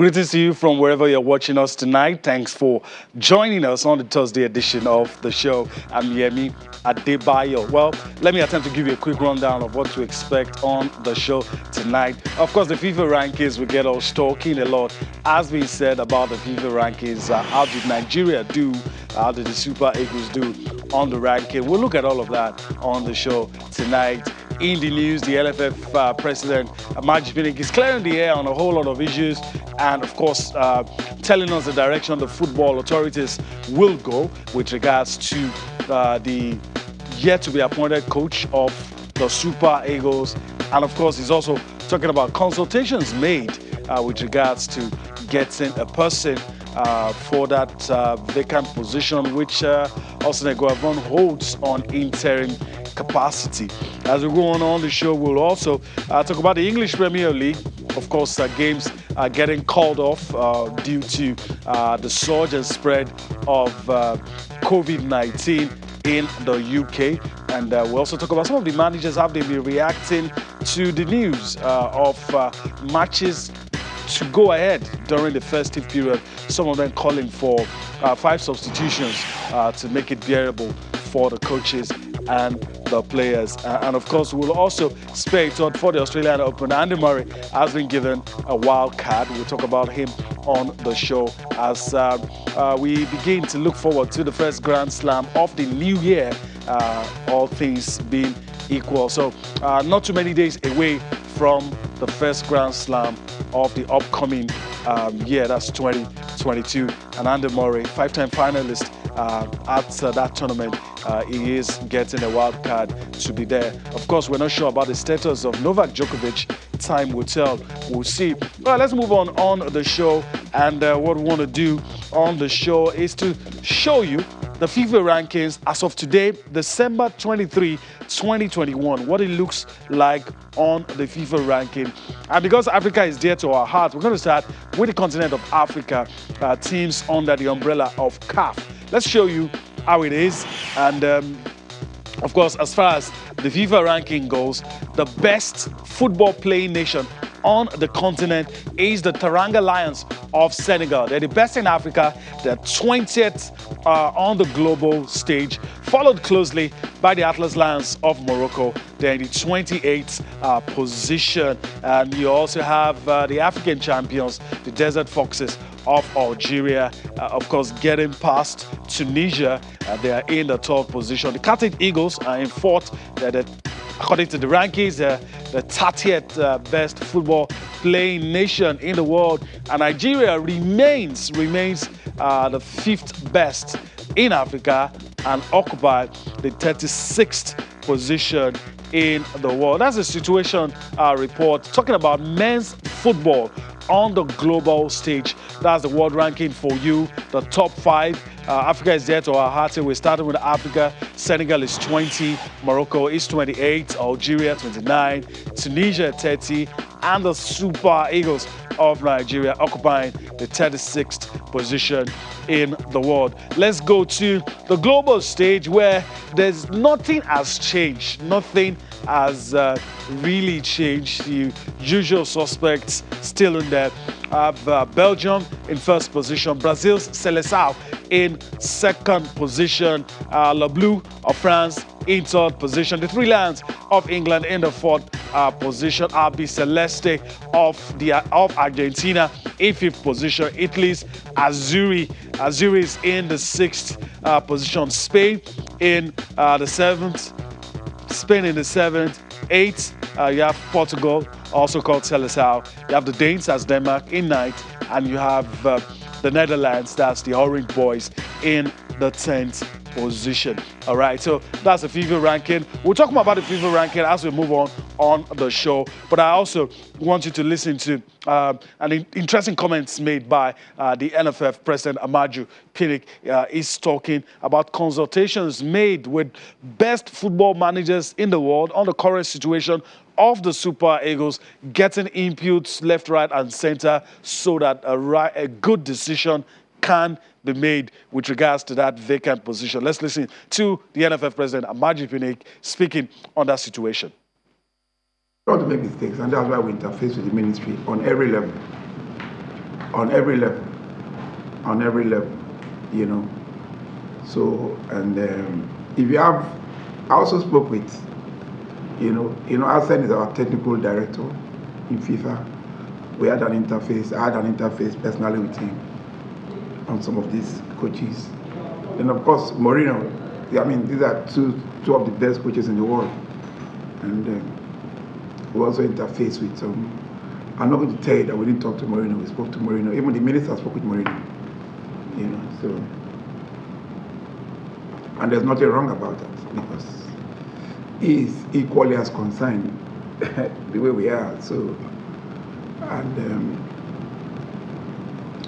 Greetings to you from wherever you're watching us tonight. Thanks for joining us on the Thursday edition of the show. I'm Yemi Adebayo. Well, let me attempt to give you a quick rundown of what to expect on the show tonight. Of course, the FIFA rankings, we get us talking a lot. As we said about the FIFA rankings, how did Nigeria do? How did the Super Eagles do on the ranking? We'll look at all of that on the show tonight. In the news, the LFF president, Finik, is clearing the air on a whole lot of issues and, of course, telling us the direction the football authorities will go with regards to the yet-to-be-appointed coach of the Super Eagles. And, of course, he's also talking about consultations made with regards to getting a person for that vacant position, which Osine Guavon holds on interim capacity. As we go on the show, we'll also talk about the English Premier League. Of course, games are getting called off due to the surge and spread of COVID-19 in the UK. And we'll also talk about some of the managers, how they've been reacting to the news of matches to go ahead during the festive period. Some of them calling for 5 substitutions to make it bearable for the coaches and the players. And of course, we'll also spare a thought for the Australian Open. Andy Murray has been given a wild card. We'll talk about him on the show as we begin to look forward to the first Grand Slam of the new year, all things being equal. So not too many days away from the first Grand Slam of the upcoming year, that's 2022. And Andy Murray, 5-time finalist at that tournament, he is getting a wild card to be there. Of course, we're not sure about the status of Novak Djokovic. Time will tell. We'll see. Well, let's move on the show. And what we want to do on the show is to show you the FIFA rankings as of today, December 23, 2021, what it looks like on the FIFA ranking. And because Africa is dear to our heart, we're going to start with the continent of Africa, teams under the umbrella of CAF. Let's show you how it is. And of course, as far as the FIFA ranking goes, the best football playing nation on the continent is the Teranga Lions of Senegal. They're the best in Africa. They're 20th on the global stage, followed closely by the Atlas Lions of Morocco. They're in the 28th position. And you also have the African champions, the Desert Foxes of Algeria, of course, getting past Tunisia. They are in the 12th position. The Carthage Eagles are in 4th. According to the rankings, they're the 30th best football playing nation in the world. And Nigeria remains the 5th best in Africa and occupy the 36th position in the world. That's the situation report talking about men's football on the global stage. That's the world ranking for you, the top 5. Africa is there to our heart. We started with Africa. Senegal is 20, Morocco is 28, Algeria 29, Tunisia 30, and the Super Eagles of Nigeria occupying the 36th position in the world. Let's go to the global stage where there's nothing has changed. Nothing has really changed. The usual suspects still in there. Belgium in 1st position, Brazil's Seleção in 2nd position, Le Bleu of France in 3rd position, the Three Lions of England in the 4th position, RB Celeste of Argentina in 5th position, Italy's Azzurri is in the 6th position, Spain in the 7th, 8th, you have Portugal, also called Seleção. You have the Danes as Denmark in 9th, and you have the Netherlands, that's the Orange Boys, in the 10th position. All right, so that's the FIFA ranking. We'll talk more about the FIFA ranking as we move on the show. But I also want you to listen to an interesting comments made by the NFF president, Amaju Pinnick. Is talking about consultations made with best football managers in the world on the current situation of the Super Eagles, getting inputs left, right, and center so that a good decision can be made with regards to that vacant position. Let's listen to the NFF president, Amaju Pinnick, speaking on that situation. We want to make mistakes, and that's why we interface with the ministry on every level. on every level, you know. So, and if you have, I also spoke with, Hassan is our technical director in FIFA. We had an interface. I had an interface personally with him on some of these coaches. And of course, Mourinho. I mean, these are two of the best coaches in the world. And we also interface with some. I'm not going to tell you that we didn't talk to Mourinho. We spoke to Mourinho. Even the minister spoke with Mourinho. So. And there's nothing wrong about that because he is equally as concerned the way we are. So, and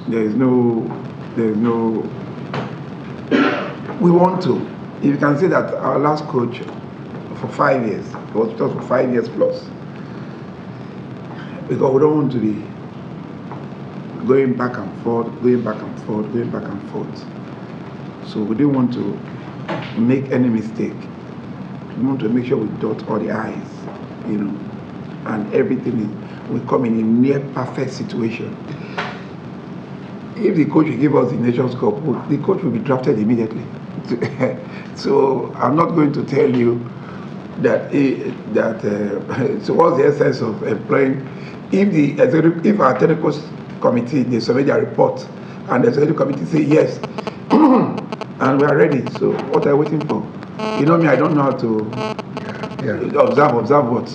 there's no. We want to. If you can see that our last coach for 5 years, it was just for 5 years plus, because we don't want to be going back and forth. So we didn't want to make any mistake. We want to make sure we dot all the I's, and everything will come in a near perfect situation. If the coach will give us the Nations Cup, the coach will be drafted immediately. So I'm not going to tell you that so what's the essence of employing? If our technical committee, they survey their report, and the executive committee say yes, and we are ready. So what are you waiting for? You know me, I don't know how to observe what.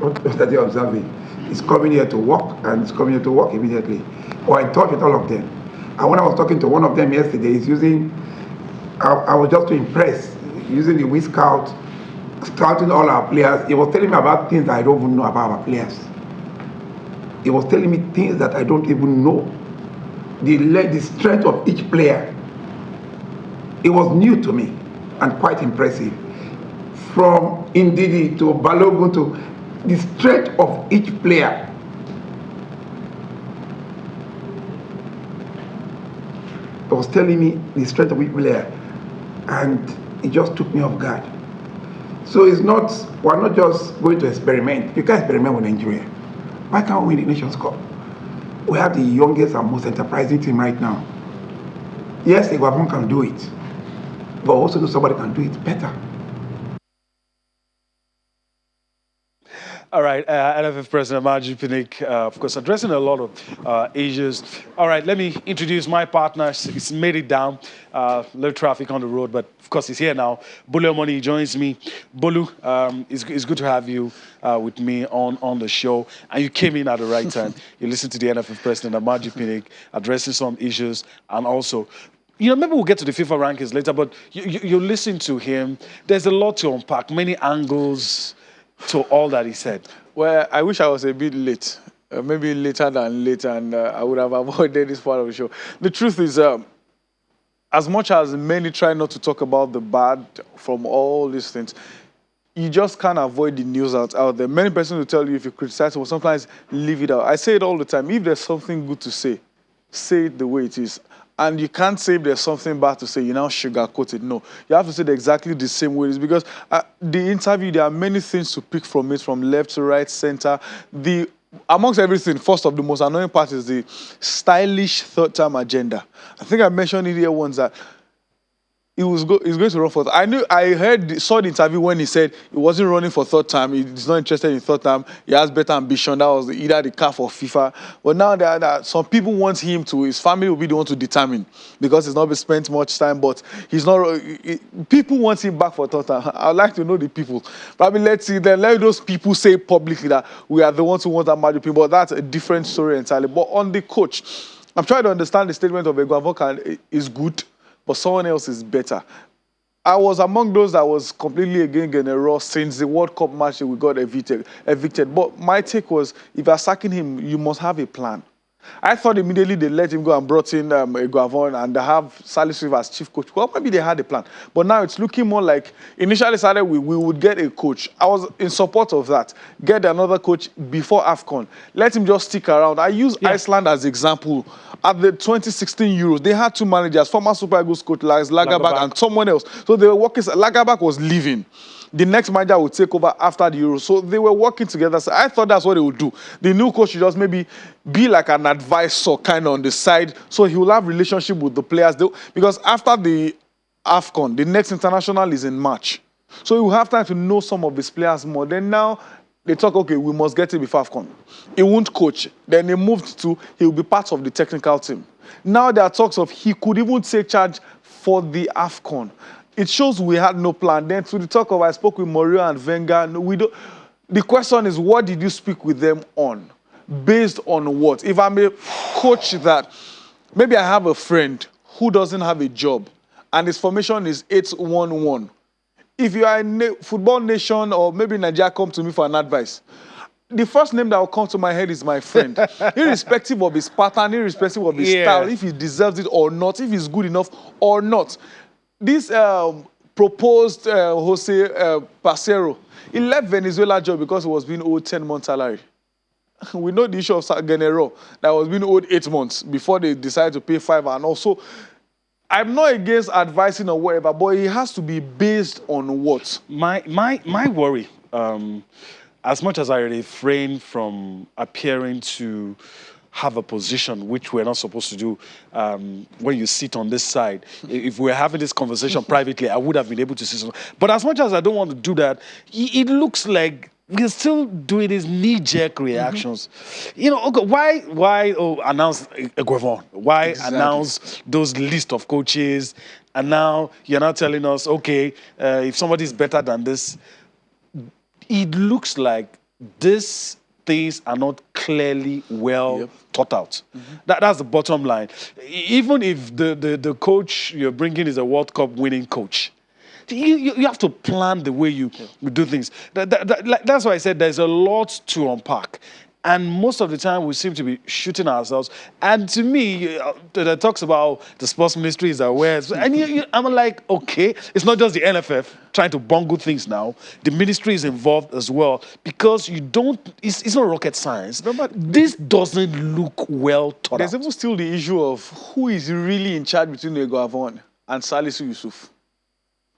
What are they observing? It's coming here to work, and it's coming here to work immediately. Or I talked with all of them. And when I was talking to one of them yesterday, he's using, I was just impressed, using the Wii Scout, scouting all our players. He was telling me about things that I don't even know about our players. He was telling me things that I don't even know. The strength of each player. It was new to me and quite impressive. From Ndidi to Balogun to the strength of each player. He was telling me the strength of each player, and it just took me off guard. So we're not just going to experiment. You can't experiment with Nigeria. Why can't we win the Nations Cup? We have the youngest and most enterprising team right now. Yes, Iguavon can do it, but also somebody can do it better. All right, NFF President Margie Pinnick, of course, addressing a lot of issues. All right, let me introduce my partner. He's made it down. Little traffic on the road, but of course, he's here now. Bolu Omoni joins me. Bolu, it's good to have you with me on the show. And you came in at the right time. You listened to the NFF President Margie Pinnick addressing some issues, and also, maybe we'll get to the FIFA rankings later, but you listen to him. There's a lot to unpack, many angles to all that he said. Well, I wish I was a bit late, maybe later than late, and I would have avoided this part of the show. The truth is, as much as many try not to talk about the bad from all these things, you just can't avoid the news out there. Many persons will tell you if you criticize, or sometimes leave it out. I say it all the time. If there's something good to say it the way it is. And you can't say if there's something bad to say, you now sugarcoat it. No, you have to say it exactly the same way. It's because the interview, there are many things to pick from it, from left to right, center. Amongst everything, first of the most annoying part is the stylish third-term agenda. I think I mentioned it here once that he's going to run for. Saw the interview when he said he wasn't running for third time. He's not interested in third time. He has better ambition. That was either the CAF or FIFA. But now that some people want him to. His family will be the one to determine because he's not been spent much time. But he's not. People want him back for third time. I'd like to know the people. Probably let's see. Then let those people say publicly that we are the ones who want that magic people. But that's a different story entirely. But on the coach, I'm trying to understand the statement of Iguavon is good, but someone else is better. I was among those that was completely against Rohr since the World Cup match that we got evicted. But my take was, if you're sacking him, you must have a plan. I thought immediately they let him go and brought in Iguavon and they have Salisu as chief coach. Well, maybe they had a plan. But now it's looking more like, initially started we would get a coach. I was in support of that. Get another coach before AFCON. Let him just stick around. I use Iceland as example At the 2016 Euros, they had two managers, former Super Eagles coach Lars Lagerback Lagerback. and someone else. So they were working. Lagerback was leaving. The next manager would take over after the Euros. So they were working together. So I thought that's what they would do. The new coach should just maybe be like an advisor kind of on the side. So he will have relationship with the players. Because after the AFCON, the next international is in March. So he will have time to know some of his players more. Then now they talk, okay, we must get him before AFCON. He won't coach. Then they moved to, he will be part of the technical team. Now there are talks of he could even take charge for the AFCON. It shows we had no plan. Then to the talk of, I spoke with Mourinho and Wenger. The question is, what did you speak with them on? Based on what? If I'm a coach that, maybe I have a friend who doesn't have a job and his formation is 8-1-1. If you are a football nation or maybe Nigeria come to me for an advice, the first name that will come to my head is my friend. Irrespective of his pattern, irrespective of his style, if he deserves it or not, if he's good enough or not. This proposed Jose Pacero, he left Venezuela job because he was being owed 10 months salary. We know the issue of Genero that was being owed 8 months before they decided to pay 5. And also, I'm not against advising or whatever, but it has to be based on what? My worry, as much as I refrain from appearing to have a position which we're not supposed to do when you sit on this side. If we're having this conversation privately, I would have been able to see something. But as much as I don't want to do that, it looks like we're still doing these knee-jerk reactions. You know, okay, why announce Eguavon? Why announce those list of coaches? And now you're not telling us, okay, if somebody's better than this, it looks like these things are not clearly well thought out. That's the bottom line. Even if the coach you're bringing is a World Cup winning coach, you have to plan the way you do things. That's why I said there's a lot to unpack. And most of the time, we seem to be shooting ourselves. And to me, that talks about the sports ministry is aware. And I'm like, okay, it's not just the NFF trying to bungle things now. The ministry is involved as well. Because you don't, it's not rocket science. But this doesn't look well thought out. There's even still the issue of who is really in charge between Eguavon and Salisu Yusuf.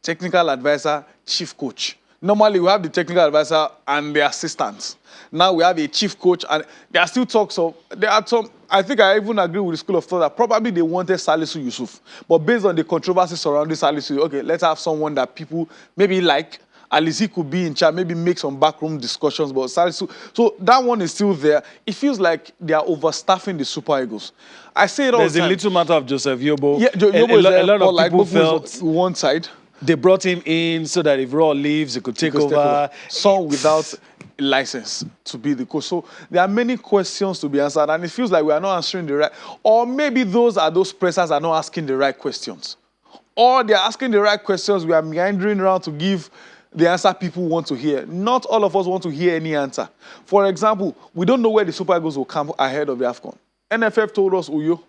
Technical advisor, chief coach. Normally, we have the technical advisor and the assistants. Now we have a chief coach, and there are still talks of, there are some, I think I even agree with the school of thought that probably they wanted Salisu Yusuf. But based on the controversy surrounding Salisu, okay, let's have someone that people maybe like, at least he could be in charge, maybe make some backroom discussions about Salisu. So that one is still there. It feels like they are overstaffing the Super Eagles. I say it all the time. There's a little matter of Joseph Yobo. Yeah, Yobo is a lot of like people felt one side. They brought him in so that if Rohr leaves, he could take over. Some without a license to be the coach. So there are many questions to be answered, and it feels like we are not answering the right. Or maybe those pressers are not asking the right questions. Or they are asking the right questions. We are meandering around to give the answer people want to hear. Not all of us want to hear any answer. For example, we don't know where the Super Eagles will come ahead of the AFCON. NFF told us Uyo.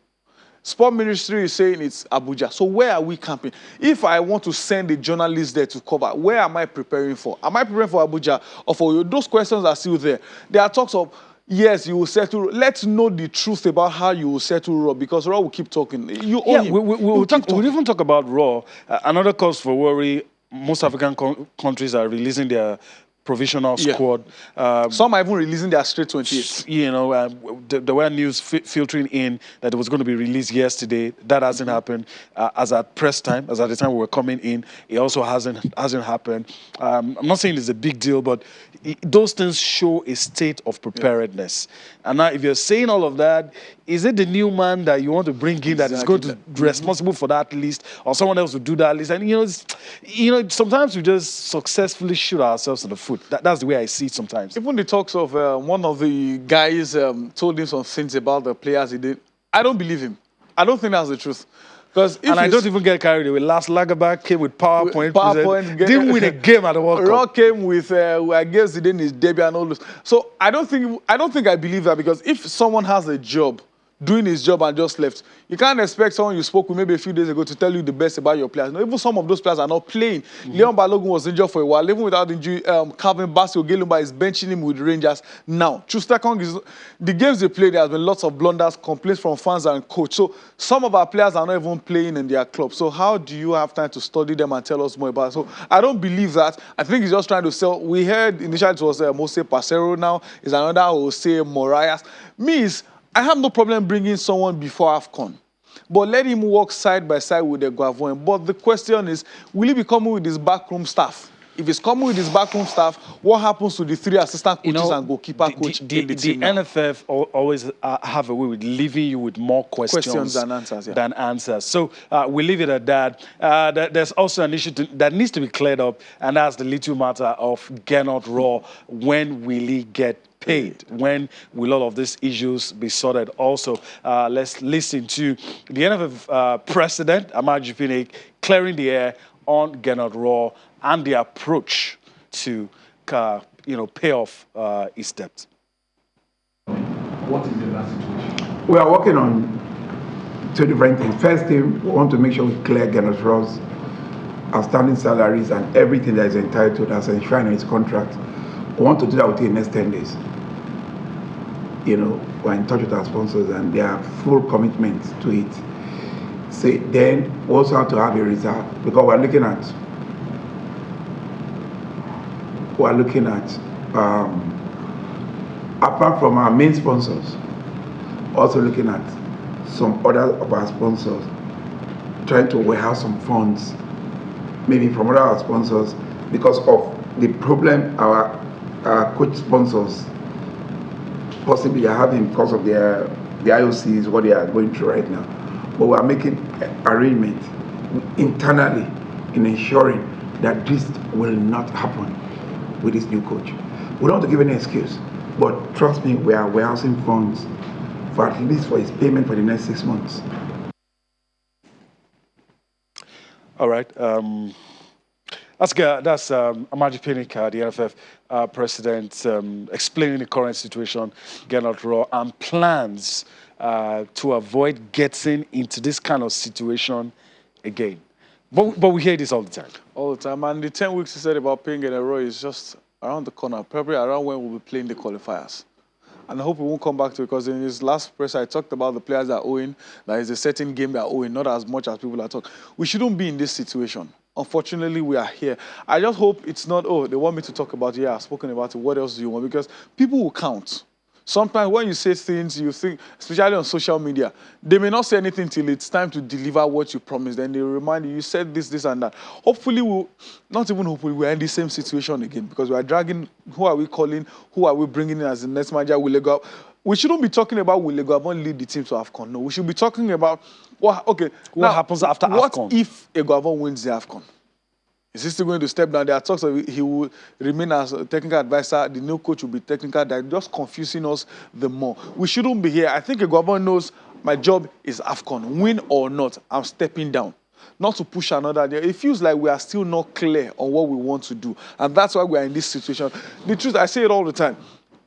Sport Ministry is saying it's Abuja. So where are we camping? If I want to send a journalist there to cover, where am I preparing for? Am I preparing for Abuja or for you? Those questions are still there. There are talks of, yes, you will settle. Let's know the truth about how you will settle Rohr, because Rohr will keep talking. We'll even talk about Rohr. Another cause for worry, most African countries are releasing their provisional squad. Some are even releasing their straight 28. You know, there were news filtering in that it was going to be released yesterday. That hasn't happened. As at press time, as at the time we were coming in, it also hasn't happened. I'm not saying it's a big deal, but those things show a state of preparedness. And now, if you're saying all of that, is it the new man that you want to bring in that is going to be responsible for that list, or someone else will do that list? And you know, sometimes we just successfully shoot ourselves in the foot. That's the way I see it sometimes. Even the talks of one of the guys told him some things about the players he did. I don't believe him. I don't think that's the truth. And I don't even get carried away. Last Lagerback came with PowerPoint. Didn't win a game at the World Cup. Rohr came with, I guess he did his debut and all this. So I don't think I believe that, because if someone has a job doing his job and just left. You can't expect someone you spoke with maybe a few days ago to tell you the best about your players. No, even some of those players are not playing. Leon Balogun was injured for a while. Even without injury, Calvin Bassey Ogelumba is benching him with Rangers now. Chustakong is the games they played. There has been lots of blunders, complaints from fans and coach. So some of our players are not even playing in their club. So how do you have time to study them and tell us more about it? So I don't believe that. I think he's just trying to sell. We heard initially it was Mose Pacero. Now is another Jose Moraes. I have no problem bringing someone before AFCON, but let him work side by side with the Guavoin. But the question is, will he be coming with his backroom staff? If he's coming with his backroom staff, what happens to the 3 assistant coaches and goalkeeper coach in the team now? NFF always have a way with leaving you with more questions than answers. So we leave it at that. There's also an issue that needs to be cleared up, and that's the little matter of Gernot Rohr. When will he get paid? When will all of these issues be sorted? Also, let's listen to the NFF president, Amaju Pinnick, clearing the air on Gernot Rohr and the approach to, pay off his debt. What is the last situation? We are working on 2 different things. First thing, we want to make sure we clear Gernot Rohr's outstanding salaries and everything that is entitled as enshrined in his contract. We want to do that within the next 10 days. We're in touch with our sponsors and they have full commitment to it. So then we also have to have a reserve, because we're looking at apart from our main sponsors, also looking at some other of our sponsors, trying to warehouse some funds, maybe from other our sponsors, because of the problem our coach sponsors possibly are having because of the IOCs, what they are going through right now. But we are making arrangements internally in ensuring that this will not happen with this new coach. We don't want to give any excuse, but trust me, we are warehousing funds for at least for his payment for the next 6 months. All right. That's good. That's Amaju Pinnick, the NFF president, explaining the current situation, Gernot Rohr, and plans to avoid getting into this kind of situation again. But we hear this all the time. All the time. And the 10 weeks he said about paying Gernot Rohr is just around the corner, probably around when we'll be playing the qualifiers. And I hope we won't come back to it, because in his last press, I talked about the players that are owing. That is a certain game that are owing, not as much as people are talking. We shouldn't be in this situation. Unfortunately, we are here. I just hope it's not, oh, they want me to talk about it. Yeah, I've spoken about it. What else do you want? Because people will count. Sometimes when you say things, you think, especially on social media, they may not say anything till it's time to deliver what you promised. Then they remind you, you said this, this, and that. Hopefully, we're in the same situation again, because we are dragging, who are we calling, who are we bringing in as the next manager? We shouldn't be talking about will Eguavoen lead the team to AFCON. No, we should be talking about, what happens after AFCON? What if Eguavoen wins the AFCON? Is he still going to step down? There are talks of he will remain as a technical advisor. The new coach will be technical. They're just confusing us the more. We shouldn't be here. I think Eguavoen knows my job is AFCON. Win or not, I'm stepping down. Not to push another day. It feels like we are still not clear on what we want to do. And that's why we are in this situation. The truth, I say it all the time.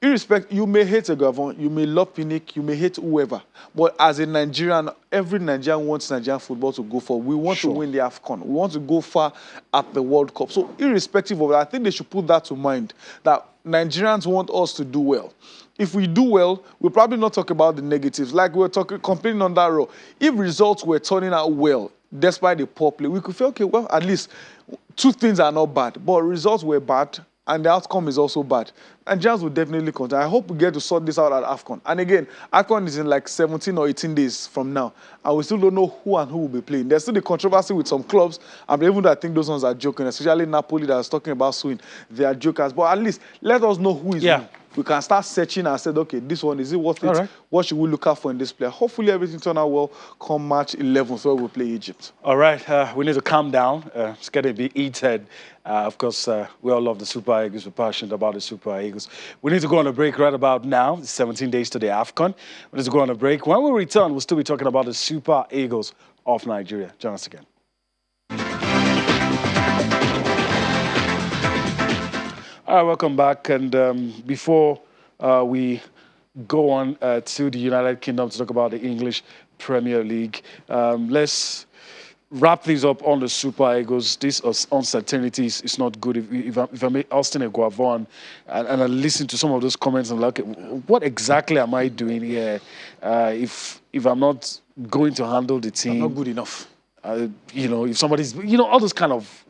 Irrespective, you may hate Eguavoen, you may love Pinnick, you may hate whoever. But as a Nigerian, every Nigerian wants Nigerian football to go forward. We want to win the AFCON. We want to go far at the World Cup. So irrespective of that, I think they should put that to mind, that Nigerians want us to do well. If we do well, we'll probably not talk about the negatives. Like we were complaining on that row. If results were turning out well, despite the poor play, we could feel, okay, well, at least 2 things are not bad. But results were bad, and the outcome is also bad. And Nigerians will definitely continue. I hope we get to sort this out at AFCON. And again, AFCON is in like 17 or 18 days from now. And we still don't know who and who will be playing. There's still the controversy with some clubs. And even though I think those ones are joking, especially Napoli that was talking about suing, they are jokers. But at least let us know who is who. We can start searching and say, okay, this one, is it worth it? Right. What should we look out for in this player? Hopefully everything turn out well come March 11th, so we'll play Egypt. All right, we need to calm down. It's getting a bit heated. Of course, we all love the Super Eagles. We're passionate about the Super Eagles. We need to go on a break right about now. It's 17 days to the AFCON. We need to go on a break. When we return, we'll still be talking about the Super Eagles of Nigeria. Join us again. All right, welcome back. And before we go on to the United Kingdom to talk about the English Premier League. Let's wrap things up on the Super Eagles. This uncertainty is not good. If I'm Austin Eguavon and I listen to some of those comments, I'm like, what exactly am I doing here? If I'm not going to handle the team, I'm not good enough. If somebody's, all those kind of,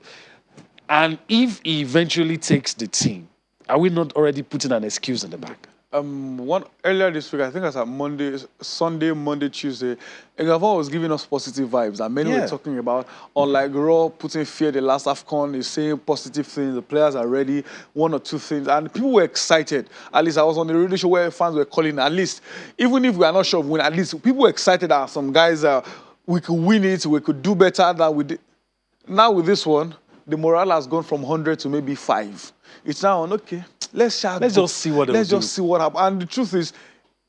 and if he eventually takes the team, are we not already putting an excuse in the back? Earlier this week, I think it was Sunday, Monday, Tuesday, Eguavon was giving us positive vibes, and many were talking about, unlike Rohr putting fear the last AFCON, is saying positive things, the players are ready, one or two things, and people were excited. At least I was on the radio show where fans were calling, at least, even if we are not sure of winning, at least people were excited that some guys, we could win it, we could do better than we did. Now with this one, the morale has gone from 100 to maybe 5. It's now on, okay, let's just see what let's just see what happens. And the truth is,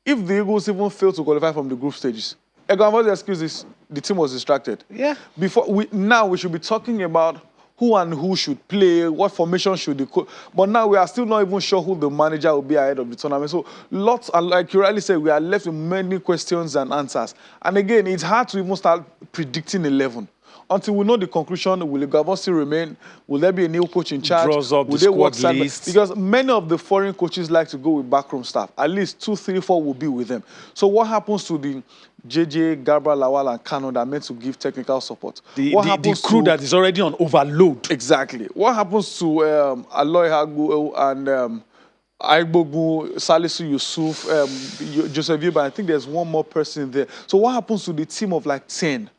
if the Eagles even fail to qualify from the group stages, Eguavon's excuse is the team was distracted. Yeah. Now we should be talking about who and who should play, what formation should the coach. But now we are still not even sure who the manager will be ahead of the tournament. So lots, and like you rightly said, we are left with many questions and answers. And again, it's hard to even start predicting 11. Until we know the conclusion, will Eguavon still remain? Will there be a new coach in charge? Draws up will the squad list. Because many of the foreign coaches like to go with backroom staff. At least 2, 3, 4 will be with them. So what happens to the JJ, Gabriel, Lawal, and Kano that are meant to give technical support? The crew that is already on overload. Exactly. What happens to Aloy Hagu and Aigbogu, Salisu Yusuf, Joseph Yuba? I think there's one more person there. So what happens to the team of like 10?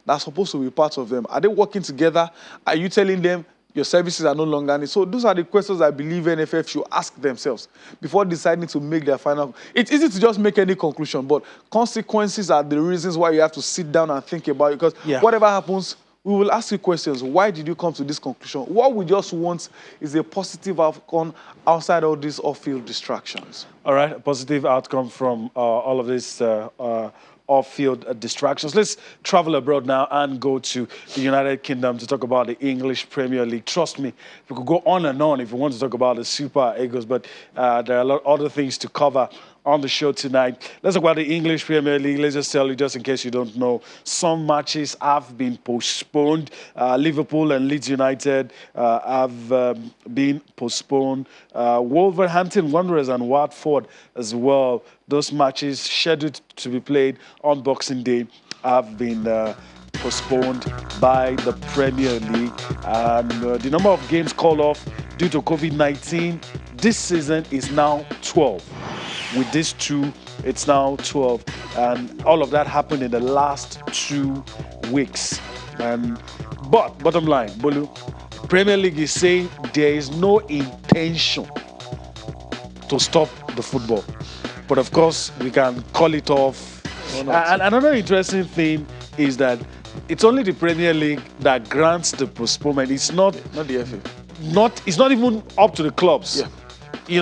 That's supposed to be part of them. Are they working together? Are you telling them your services are no longer needed? So those are the questions I believe NFF should ask themselves before deciding to make their final. It's easy to just make any conclusion, but consequences are the reasons why you have to sit down and think about it. Because whatever happens, we will ask you questions. Why did you come to this conclusion? What we just want is a positive outcome outside all these off-field distractions. All right, a positive outcome from all of this off-field distractions. Let's travel abroad now and go to the United Kingdom to talk about the English Premier League. Trust me, we could go on and on if we want to talk about the Super Eagles, but there are a lot of other things to cover on the show tonight. Let's talk about the English Premier League. Let's just tell you, just in case you don't know, some matches have been postponed. Liverpool and Leeds United have been postponed. Wolverhampton Wanderers and Watford as well. Those matches scheduled to be played on Boxing Day have been postponed by the Premier League. And the number of games called off due to COVID-19 this season is now 12. With these two, it's now 12. And all of that happened in the last 2 weeks. But bottom line, Bolu, Premier League is saying there is no intention to stop the football. But of course, we can call it off. And another interesting thing is that it's only the Premier League that grants the postponement. It's not the FA. It's not even up to the clubs. Yeah.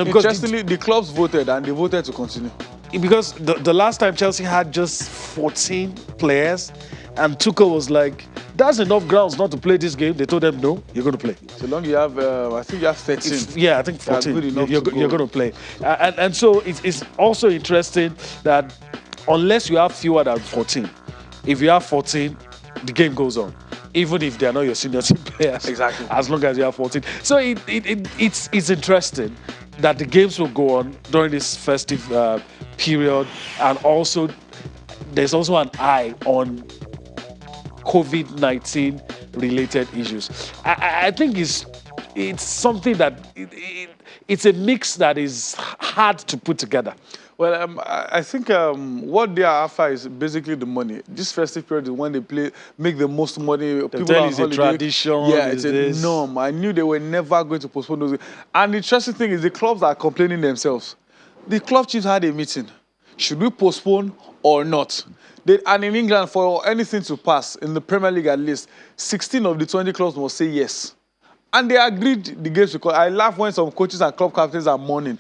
Because interestingly, the clubs voted and they voted to continue. Because the last time Chelsea had just 14 players, and Tuchel was like, "That's enough grounds not to play this game." They told them, "No, you're going to play." So long you have, I think you have 13. I think 14. You're going to play. And so it's also interesting that unless you have fewer than 14, if you have 14, the game goes on. Even if they're not your senior team players. Exactly. As long as you have 14. So it's interesting that the games will go on during this festive period. And also, there's also an eye on COVID-19 related issues. I think it's something that it's a mix that is hard to put together. Well, I think what they are after is basically the money. This festive period is when they make the most money. People are on holiday. A tradition. Yeah, it's a norm. I knew they were never going to postpone those. And the interesting thing is the clubs are complaining themselves. The club chiefs had a meeting. Should we postpone or not? And in England, for anything to pass, in the Premier League at least, 16 of the 20 clubs must say yes. And they agreed the games because I laugh when some coaches and club captains are mourning.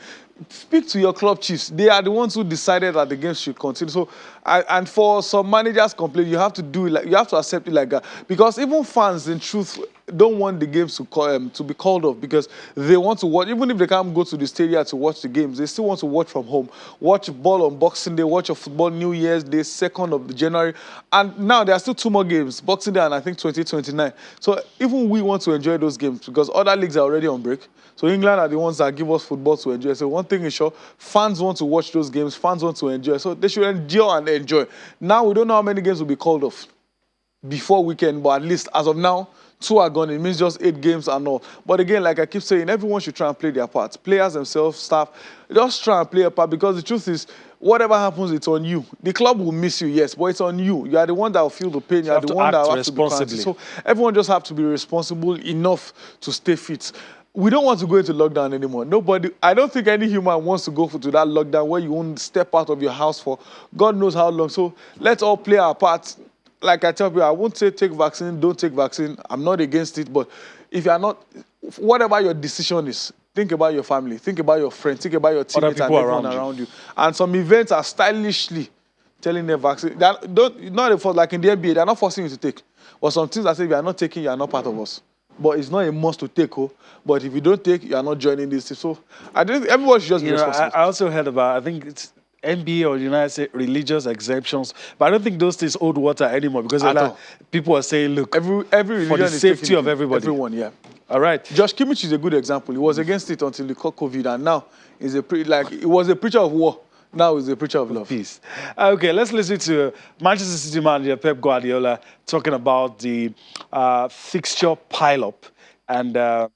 Speak to your club chiefs. They are the ones who decided that the games should continue. So And for some managers complain, you have to do it like, you have to accept it like that, because even fans in truth don't want the games to be called off, because they want to watch. Even if they can't go to the stadium to watch the games, they still want to watch from home, watch ball on Boxing Day, watch a football New Year's Day, 2nd of January, and now there are still 2 more games, Boxing Day and I think 2029. So even we want to enjoy those games, because other leagues are already on break. So England are the ones that give us football to enjoy. So one thing is sure, fans want to watch those games, fans want to enjoy. So they should endure and enjoy. Now we don't know how many games will be called off before weekend, but at least as of now, 2 are gone. It means just 8 games and all. But again, like I keep saying, everyone should try and play their part. Players themselves, staff, just try and play a part, because the truth is, whatever happens, it's on you. The club will miss you, yes, but it's on you. You are the one that will feel the pain. You are the one that will have to be responsible. So everyone just have to be responsible enough to stay fit. We don't want to go into lockdown anymore. Nobody, I don't think any human wants to go to that lockdown where you won't step out of your house for God knows how long. So let's all play our part. Like I tell you, I won't say take vaccine, don't take vaccine. I'm not against it, but if you are not, whatever your decision is, think about your family, think about your friends, think about your teammates and everyone around you. And some events are stylishly telling them vaccine. Not a force, like in the NBA, they're not forcing you to take. But some things that say if you are not taking, you are not part of us. But it's not a must to take, but if you don't take, you are not joining this. So I think everyone should just be responsible. I also heard about, I think it's NBA or United States religious exemptions, but I don't think those things hold water anymore, because people are saying, look, every religion for the safety of everybody. Everyone, yeah. All right. Josh Kimmich is a good example. He was against it until he caught COVID, and now he's he was a preacher of war. Now he's a preacher of love. Peace. Okay, let's listen to Manchester City manager Pep Guardiola talking about the fixture pile-up, and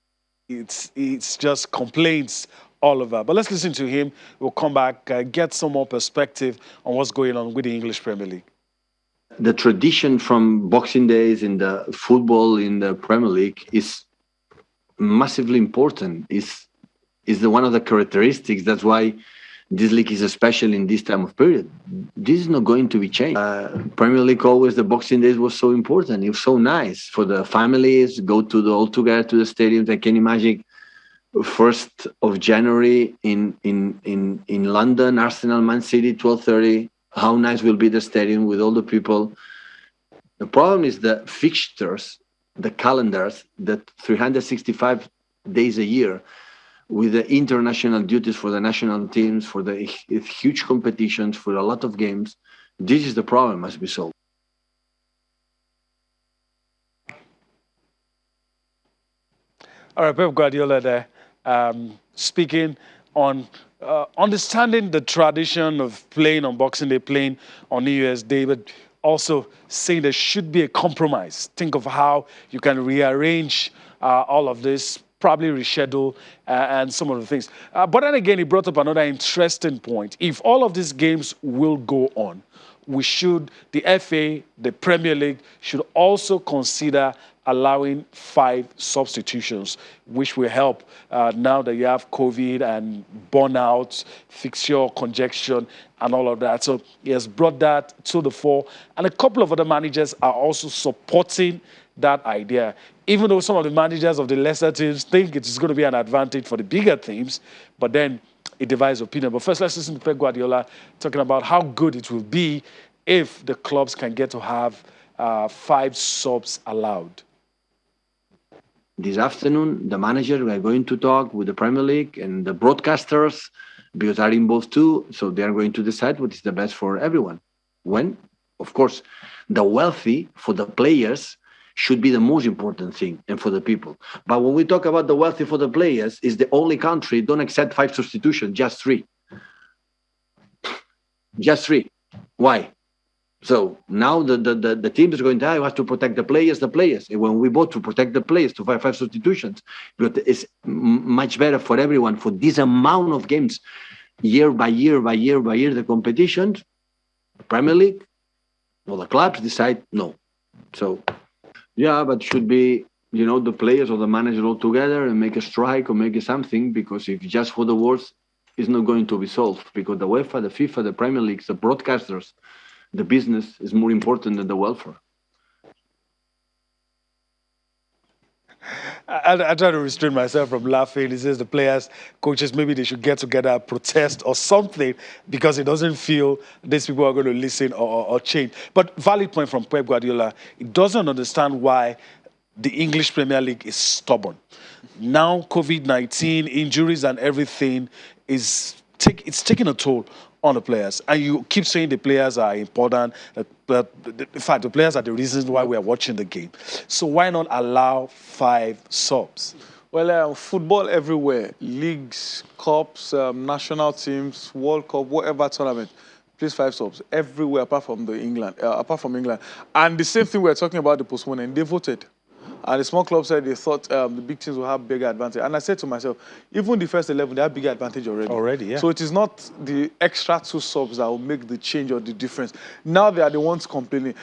it's just complaints all over. But let's listen to him. We'll come back, get some more perspective on what's going on with the English Premier League. The tradition from Boxing Days in the football in the Premier League is massively important. Is one of the characteristics. That's why this league is special in this time of period. This is not going to be changed. Premier League always, the Boxing Days was so important. It was so nice for the families, go to all together to the stadiums. I can imagine 1st of January in London, Arsenal, Man City, 12:30. How nice will be the stadium with all the people. The problem is the fixtures, the calendars, that 365 days a year, with the international duties for the national teams, for the huge competitions, for a lot of games. This is the problem must be solved. All right, Pep Guardiola there, speaking on understanding the tradition of playing on Boxing Day, playing on New Year's Day, but also saying there should be a compromise. Think of how you can rearrange all of this, probably reschedule and some of the things. But then again, he brought up another interesting point. If all of these games will go on, the FA, the Premier League, should also consider allowing 5 substitutions, which will help now that you have COVID and burnout, fixture congestion, and all of that. So he has brought that to the fore. And a couple of other managers are also supporting that idea, even though some of the managers of the lesser teams think it's going to be an advantage for the bigger teams, but then it divides opinion. But first, let's listen to Pep Guardiola talking about how good it will be if the clubs can get to have 5 subs allowed. This afternoon, the manager, we are going to talk with the Premier League and the broadcasters, because are involved too, so they are going to decide what is the best for everyone. When? Of course, the wealthy for the players should be the most important thing, and for the people. But when we talk about the wealthy for the players, is the only country don't accept 5 substitutions, just 3. Just 3. Why? So now the team is going to have to protect the players. And when we vote to protect the players to 5 substitutions, but it's much better for everyone for this amount of games, year by year, the competitions, the Premier League, or the clubs decide no. So, yeah, but should be, the players or the manager all together and make a strike or make something, because if just for the words, it's not going to be solved, because the UEFA, the FIFA, the Premier League, the broadcasters, the business is more important than the welfare. I try to restrain myself from laughing. He says the players, coaches, maybe they should get together, protest or something, because it doesn't feel these people are going to listen or change. But valid point from Pep Guardiola, he doesn't understand why the English Premier League is stubborn. Now, COVID-19, injuries and everything it's taking a toll on the players. And you keep saying the players are important, but in fact, the players are the reasons why we are watching the game. So why not allow 5 subs? Well, football everywhere, leagues, cups, national teams, World Cup, whatever tournament, plays 5 subs everywhere apart from England. And the same thing we're talking about the postponement, they voted. And the small club said they thought the big teams will have bigger advantage. And I said to myself, even the first 11, they have bigger advantage already. Already, yeah. So it is not the extra 2 subs that will make the change or the difference. Now they are the ones complaining.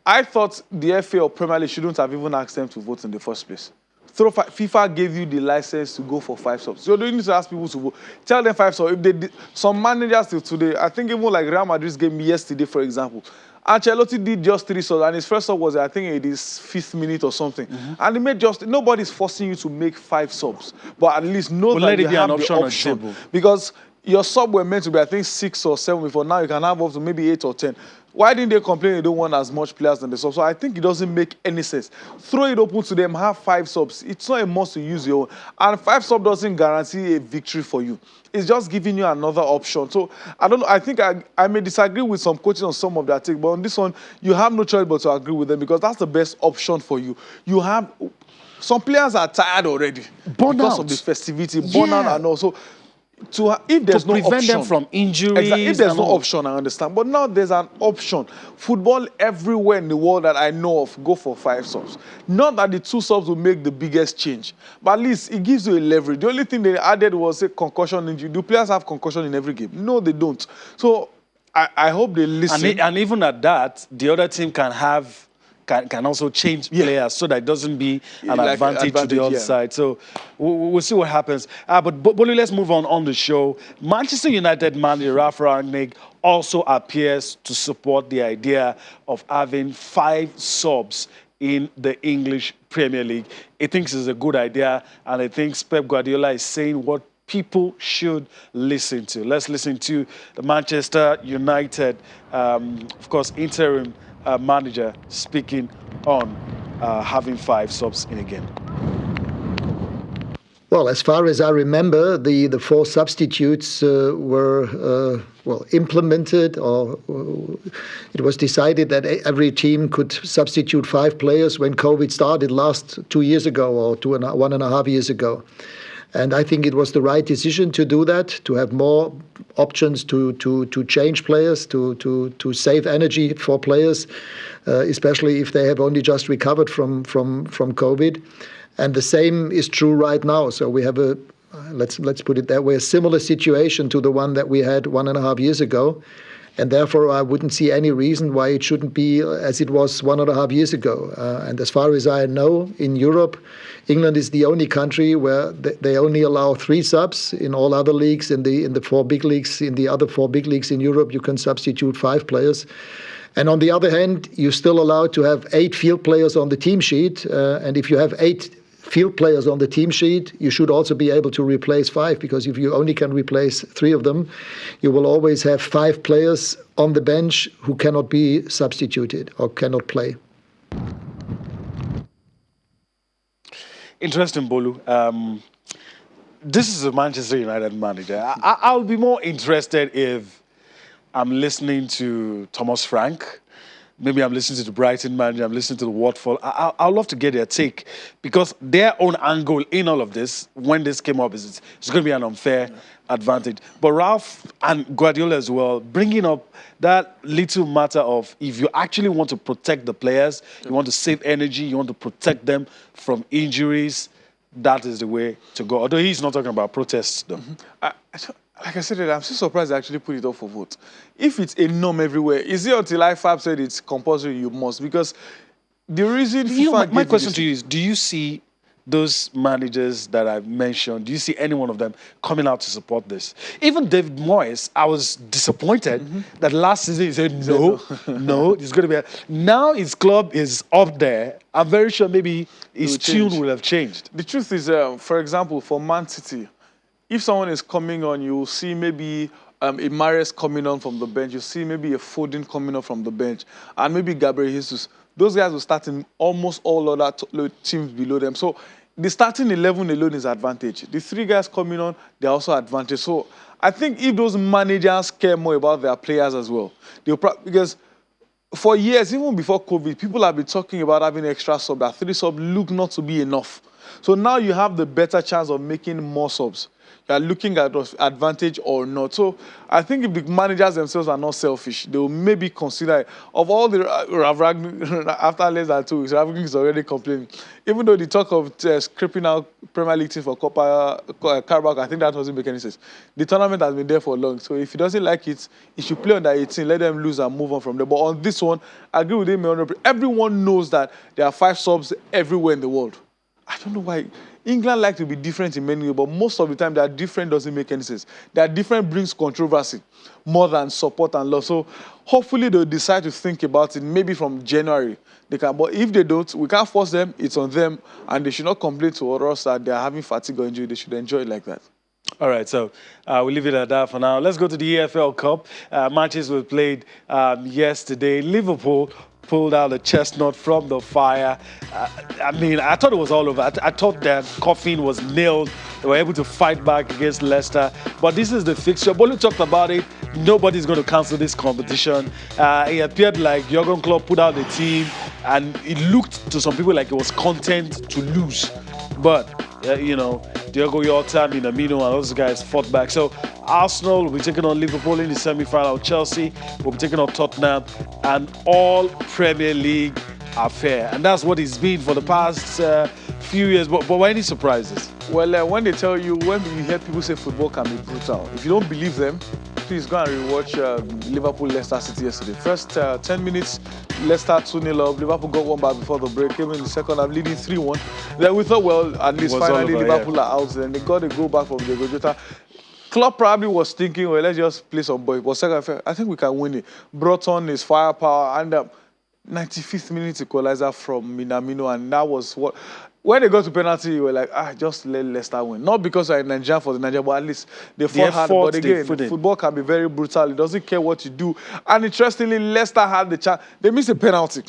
I thought the FA or Premier League shouldn't have even asked them to vote in the first place. FIFA gave you the license to go for 5 subs. So you don't need to ask people to vote. Tell them 5 subs. If they did, some managers till today, I think even like Real Madrid's game yesterday, for example, Ancelotti did just 3 subs, and his first sub was, I think, in his 5th minute or something. And he made nobody's forcing you to make 5 subs, but at least know that you have the option. Because your sub were meant to be, I think, 6 or 7 before. Now you can have up to maybe 8 or 10. Why didn't they complain they don't want as much players than the sub? So I think it doesn't make any sense. Throw it open to them, have 5 subs. It's not a must to use your own. And 5 subs doesn't guarantee a victory for you. It's just giving you another option. So I don't know. I think I may disagree with some coaches on some of their take, but on this one, you have no choice but to agree with them because that's the best option for you. You have some players are tired already because of the festivity, burnout, and also. If there's no option, prevent them from injuries. Exactly. If there's no option, I understand. But now there's an option. Football everywhere in the world that I know of go for 5 subs. Not that the 2 subs will make the biggest change, but at least it gives you a leverage. The only thing they added was a concussion injury. Do players have concussion in every game? No, they don't. So I hope they listen. And even at that, the other team can also change players so that it doesn't be an advantage to the other side. So we'll see what happens. But Bolu, let's move on the show. Manchester United manager Ralf Rangnick also appears to support the idea of having 5 subs in the English Premier League. He thinks it's a good idea, and he thinks Pep Guardiola is saying what people should listen to. Let's listen to the Manchester United, of course, interim manager speaking on having 5 subs in a game. Well, as far as I remember, the 4 substitutes were implemented, or it was decided that every team could substitute 5 players when COVID started last 2 years ago or 1.5 years ago. And I think it was the right decision to do that, to have more options to change players, to save energy for players, especially if they have only just recovered from COVID. And the same is true right now. So we have let's put it that way, a similar situation to the one that we had 1.5 years ago. And therefore, I wouldn't see any reason why it shouldn't be as it was 1.5 years ago. And as far as I know, in Europe, England is the only country where they only allow 3 subs. In all other leagues, in the 4 big leagues, in the other 4 big leagues in Europe, you can substitute 5 players. And on the other hand, you're still allowed to have 8 field players on the team sheet. And if you have 8 field players on the team sheet, you should also be able to replace 5, because if you only can replace 3 of them, you will always have 5 players on the bench who cannot be substituted or cannot play. Interesting, Bolu. This is a Manchester United manager. I'll be more interested if I'm listening to Thomas Frank. Maybe I'm listening to the Brighton manager, I'm listening to the Watford. I'd love to get their take, because their own angle in all of this, when this came up, is it's going to be an unfair advantage. But Ralf and Guardiola as well, bringing up that little matter of if you actually want to protect the players, you want to save energy, you want to protect them from injuries, that is the way to go. Although he's not talking about protests, though. Like I said, I'm still surprised they actually put it up for vote. If it's a norm everywhere, is it until IFAB said it's compulsory you must? Because the reason FIFA my question to you is, do you see those managers that I've mentioned, do you see any one of them coming out to support this? Even David Moyes, I was disappointed that last season he said, no, it's going to be. Now his club is up there. I'm very sure maybe his tune will have changed. The truth is, for example, for Man City, if someone is coming on, you'll see maybe a Mahrez coming on from the bench. You see maybe a Foden coming on from the bench, and maybe Gabriel Jesus. Those guys will start in almost all other teams below them. So the starting 11 alone is advantage. The 3 guys coming on, they're also advantage. So I think if those managers care more about their players as well, because for years, even before COVID, people have been talking about having extra sub. That 3 sub look not to be enough. So now you have the better chance of making more subs. You are looking at advantage or not. So I think if the managers themselves are not selfish, they will maybe consider it. Of all the after less than 2 weeks, Ravagnik is already complaining. Even though the talk of scraping out Premier League team for Carabao, I think that doesn't make any sense. The tournament has been there for long. So if he doesn't like it, he should play under 18, let them lose and move on from there. But on this one, I agree with him 100%. Everyone knows that there are 5 subs everywhere in the world. I don't know why. England like to be different in many ways, but most of the time that different doesn't make any sense. That different brings controversy more than support and love. So hopefully they'll decide to think about it maybe from January. They can, but if they don't, we can't force them. It's on them, and they should not complain to us that they're having fatigue or injury. They should enjoy it like that. All right, so we'll leave it at that for now. Let's go to the EFL Cup. Matches were played yesterday. Liverpool pulled out a chestnut from the fire. I mean, I thought it was all over. I thought that Coffin was nailed. They were able to fight back against Leicester. But this is the fixture. Bolu talked about it. Nobody's going to cancel this competition. It appeared like Jurgen Klopp put out the team, and it looked to some people like it was content to lose. But, you know, Diogo Jota, Minamino, and those guys fought back. So Arsenal will be taking on Liverpool in the semi-final. Chelsea will be taking on Tottenham, and all Premier League affair. And that's what it's been for the past few years. But were any surprises? Well, when they tell you, when you hear people say football can be brutal, if you don't believe them, please go and rewatch Liverpool-Leicester City yesterday. First 10 minutes, Leicester 2-0 up. Liverpool got one back before the break. Came in the second half, leading 3-1. Then we thought, well, at least finally over, Liverpool are out. Then they got a goal back from Diogo Jota. Klopp probably was thinking, well, let's just play some boys. But second, I think we can win it. Brought on his firepower, and 95th minute equalizer from Minamino, and that was what. When they got to penalty, we were like, just let Leicester win. Not because I'm Nigerian for the Nigeria, but at least they fought hard. But again, football can be very brutal. It doesn't care what you do. And interestingly, Leicester had the chance. They missed a penalty.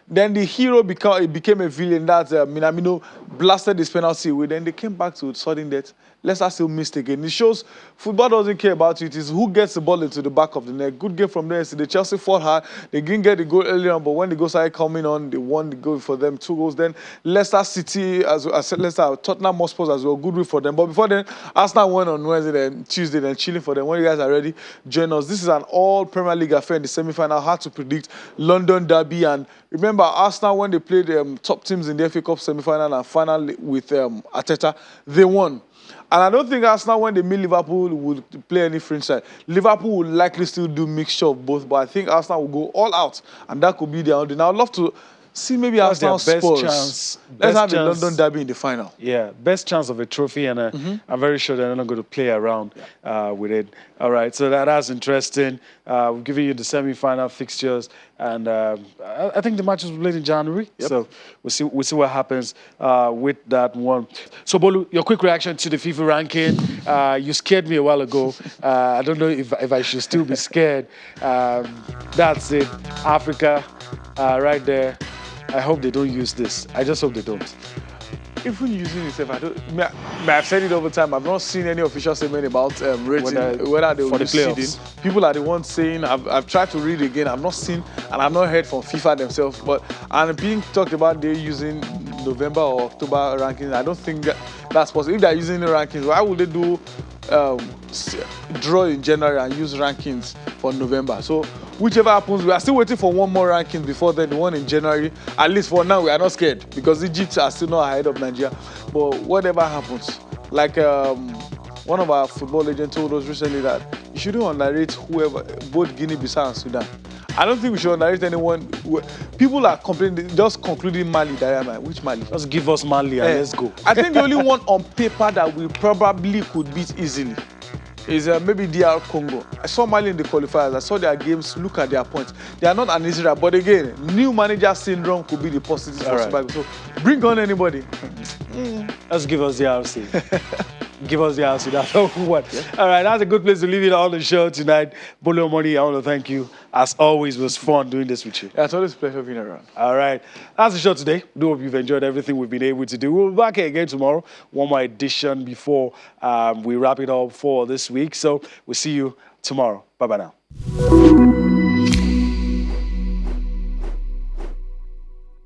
Then the hero became a villain. That Minamino blasted his penalty away. Then they came back to sudden death. Leicester still missed again. It shows football doesn't care about you. It is who gets the ball into the back of the net. Good game from there. So the Chelsea fought hard. They didn't get the goal earlier on, but when the goal started coming on, they won the goal for them. 2 goals. Then Leicester City, Leicester, Tottenham Hotspur as well. Good win for them. But before then, Arsenal won on Wednesday and Tuesday, then chilling for them. When you guys are ready, join us. This is an all Premier League affair in the semi-final. Hard to predict. London derby. And remember, Arsenal, when they played top teams in the FA Cup semi-final and final with Arteta, they won. And I don't think Arsenal, when they meet Liverpool, would play any French side. Liverpool will likely still do mixture of both, but I think Arsenal will go all out, and that could be their own. Now, I'd love to see maybe Arsenal Spurs. Let's have a London derby in the final. Yeah, best chance of a trophy, and I'm very sure they're not going to play around with it. All right, so that's interesting. We've given you the semi-final fixtures, and I think the matches will be played in January. Yep. So we'll see what happens with that one. So Bolu, your quick reaction to the FIFA ranking. You scared me a while ago. I don't know if I should still be scared. That's it. Africa, right there. I hope they don't use this. I just hope they don't. Even using it, I've said it over time. I've not seen any official statement about rating, whether they will be seeding. People are the ones saying, I've tried to read again. I've not seen, and I've not heard from FIFA themselves. And being talked about, they're using November or October rankings. I don't think that's possible. If they're using the rankings, why would they do draw in January and use rankings for November? So whichever happens, we are still waiting for one more ranking before then, the one in January. At least for now, we are not scared because Egypt are still not ahead of Nigeria. But whatever happens, like one of our football agents told us recently that you shouldn't underrate both Guinea-Bissau and Sudan. I don't think we should underrate anyone. People are complaining, just concluding Mali, Diana. Which Mali? Just give us Mali and let's go. I think the only one on paper that we probably could beat easily is maybe DR Congo. I saw Mali in the qualifiers. I saw their games. Look at their points. They are not an easy rap, but again, new manager syndrome could be the positive for Super Eagles. So bring on anybody. Let's give us the RC. Give us the RC. That's all we want. Yeah. All right, that's a good place to leave it on the show tonight. Bolo Money, I want to thank you. As always, it was fun doing this with you. Yeah, it's always a pleasure being around. All right, that's the show today. Do hope you've enjoyed everything we've been able to do. We'll be back here again tomorrow. One more edition before we wrap it up for this week. So we'll see you tomorrow. Bye-bye now.